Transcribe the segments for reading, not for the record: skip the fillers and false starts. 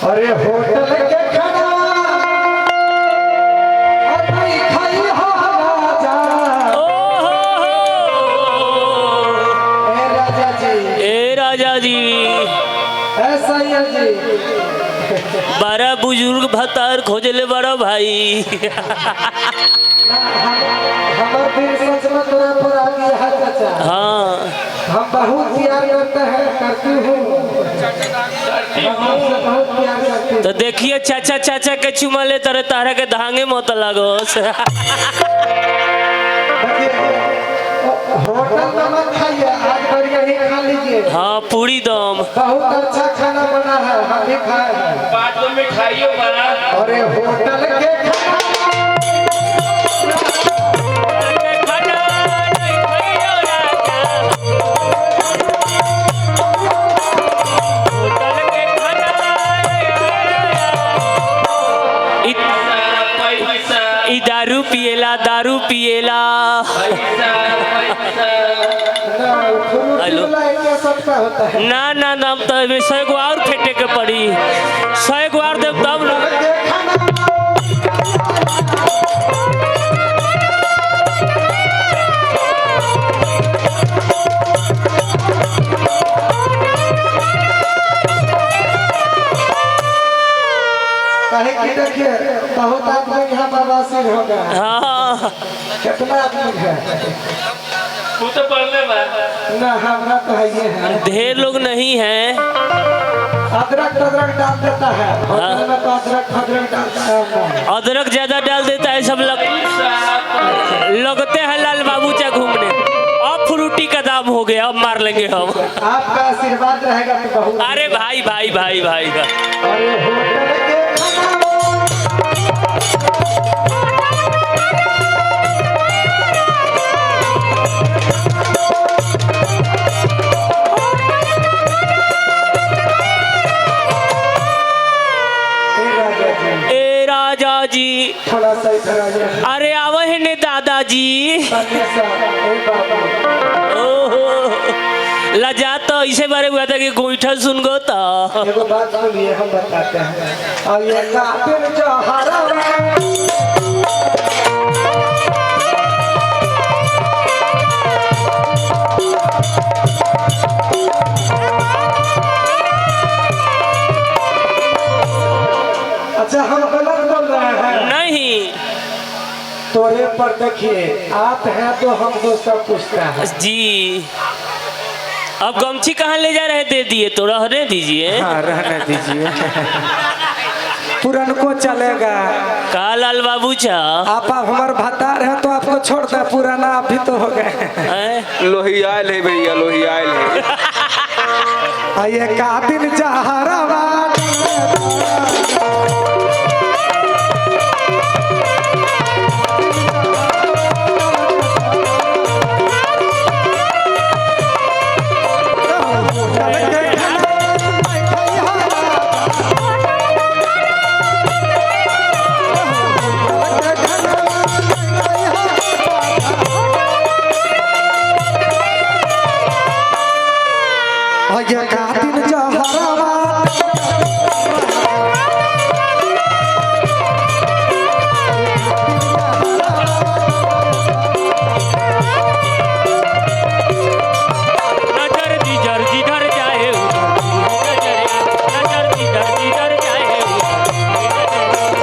अरे होटल के खाना नहीं खाई हो राजा। ए राजा जी, ए राजा जी, ऐसा ही है जी। बड़ा बुजुर्ग भतार खोजले बड़ा भाई। हमारे दिल सच में तोरा पर आ गया है चाचा। हाँ हम बहुत प्यार करते हैं, करती हूँ, बहुत प्यार करती हूँ। तो देखिए चाचा चाचा के चुमा ले तारे तारा के धांगे मत लागो। होटल में मत खाइए, आज बढ़िया ही खा लीजिए। हाँ पूरी दम बहुत अच्छा खाना बना है, हम भी खाए। बाद में मिठाइयों बना। अरे होटल के दारू पिएला दारू पिएला। हेलो सबका होता है। ना ना ना तो 100 गो और फेंटे के पड़ी, 100 गो और देव तब ना। कहे कि देखिए बहुत आदमी यहाँ बवासीर हो गया। हाँ कितना आदमी है? तू तो पढ़ने बा। ना हमरा तो है ये है। ढेर लोग नहीं हैं। अदरक अदरक डाल देता है होटल में, तो अदरक डालता है। अदरक ज्यादा डाल देता है सब लगते हैं लाल बाबू चा घूमने। अब फ्रूटी का दाम हो गया, अब मार लेंगे हम। आपका आशीर्वाद रहेगा तो बहुत। अरे भाई भाई भाई भाई अरे होटल के ए राजा जी, थोड़ा सा इधर आ जाए। अरे आवे है ने दादाजी। ओहो लजा तो इसे बारे हुआ था कि गोईठा सुन गो तो। एगो बात सुनिए, हम बताते हैं। और ये कातिल जो हरा अच्छा, हम गलत बोल रहे हैं? नहीं तोरे पर देखिए आप हैं तो हमको सब पूछता है जी। अब गमछी कहाँ ले जा रहे, दे दिए तो रहने दीजिए। हाँ, रहने दीजिए। पुरान को चलेगा। का लाल बाबू चा आप हमारे भतार है तो आपको छोड़ दे, पुराना आप भी तो हो गए। लोही आयल है भैया, लोही आयल है। ये कातिल जहरवा ये कातिल जहरवा नजर जिधर जिधर जाए नजर जिधर जिधर जाए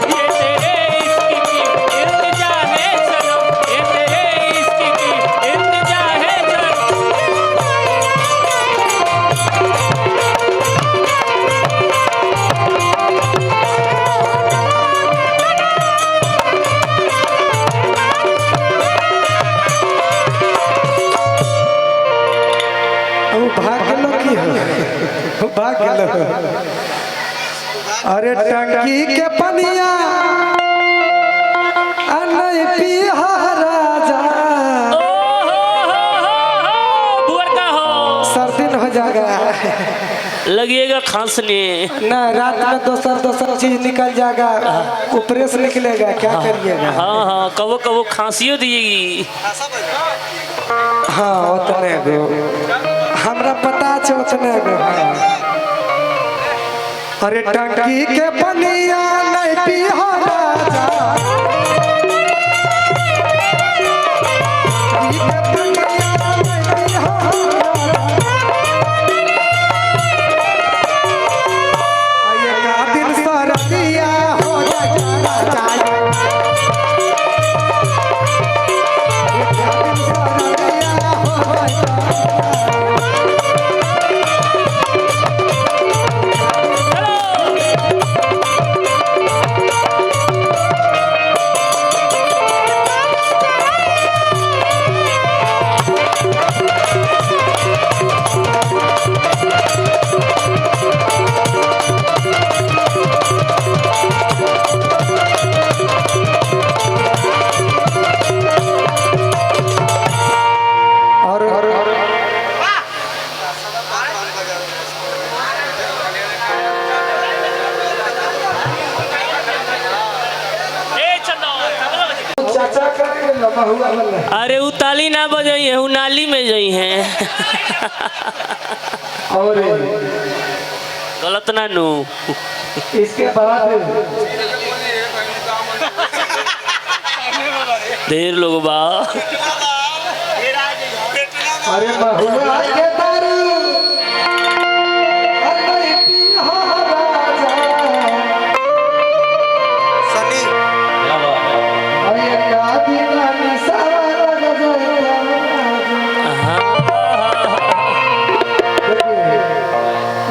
ये तेरे इश्क की इल्तिजा है सनम, ये तेरे इश्क की इल्तिजा है सनम। भाग लो की हो, भाग लो। अरे टंकी के पनिया नहीं पिया राजा, बुअर का हो सर्दी हो जाएगा। लगिएगा खांसने। ना रात में दोसर चीज निकल जाएगा, ऊपर से निकलेगा, क्या करिएगा। हाँ हाँ कबो कबो खांसियों दिएगी। हाँ उतने गो हमरा पता है, उतने गो। अरे टंकी के पनिया नहीं पिया राजा अरे उ ताली ना बजाई है, उ नाली में जई हैं। और गलत ना नू। इसके बाद ढेर लोग बा। अरे महुआ के दारू अरे पिया राजा सनी अरे कादी नानी सारा लग जाए।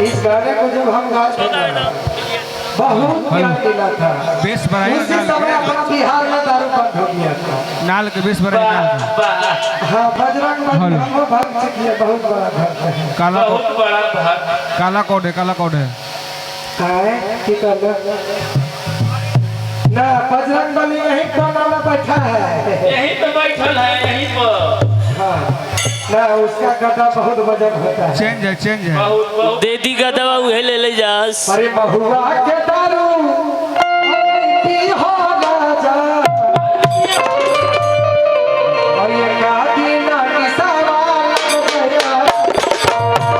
इस गाने को जब हम गाते थे बहुत प्यार मिला था। बेस बढ़ाई उसी समय अपना बिहार में दारू बंद हो गया था। नाल के बेस बढ़ाई हाँ बजरंग बली हमको भक्त से किया बहुत बड़ा भक्त है। काला बहुत बड़ा भक्त। काला कोड है, काला कोड है। है कि करना ना बजरंग बली यहीं कोना में बैठा है। यहीं पे बैठल है, यहीं पर। हाँ ना उसका गदा बहुत वजन होता है। चेंज है, चेंज है। बहुत बहुत दे दी का दवा उहे ले ले जास। अरे महुआ के दारू पिया राजा अरे कादी नानी सारा लग जाए।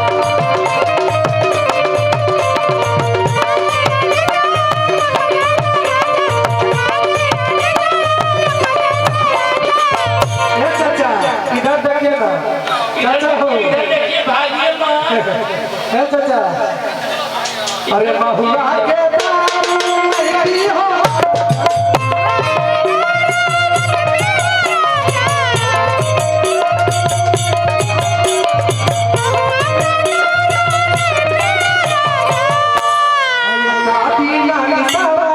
ए चाचा इधर देखिए ना चाचा हो इधर देखिए भागिए माँ। ए चाचा अरे महुआ के दारू पिया कादी नानी सारा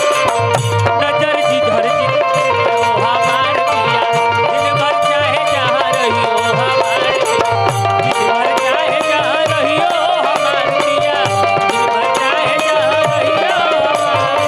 नजर जिधर जिधर हमार पिया, दिन भर चाहे जहाँ रहियो हमार पिया। दिन भर चाहे जहाँ रहियो हमार पिया, दिन भर चाहे जहाँ रहियो हमार।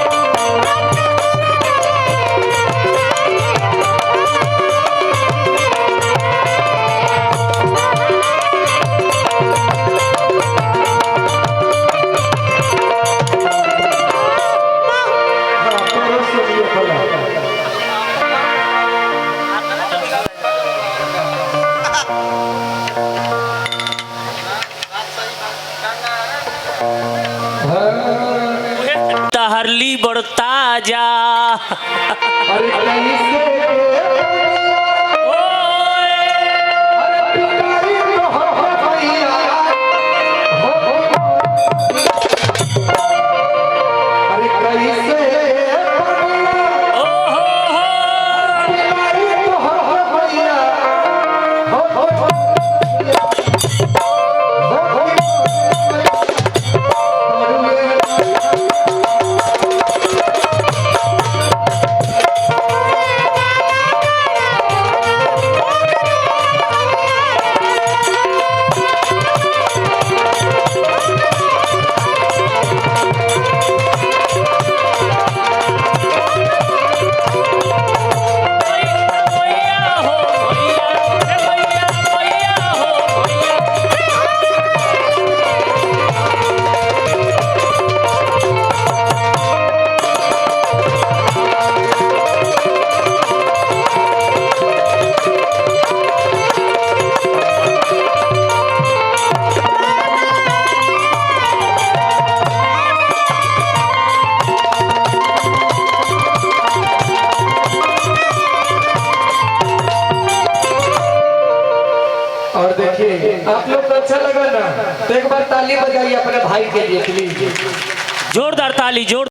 तहरली बढ़ता जा। अरे कहीं से ओए अरे पिटाई तो हो भैया अरे कहीं से ओ हो पिटाई तो हो भैया और देखिए आप लोग को अच्छा लगा ना, तो एक बार ताली बजाइए अपने भाई के लिए प्लीज। जोरदार ताली जोर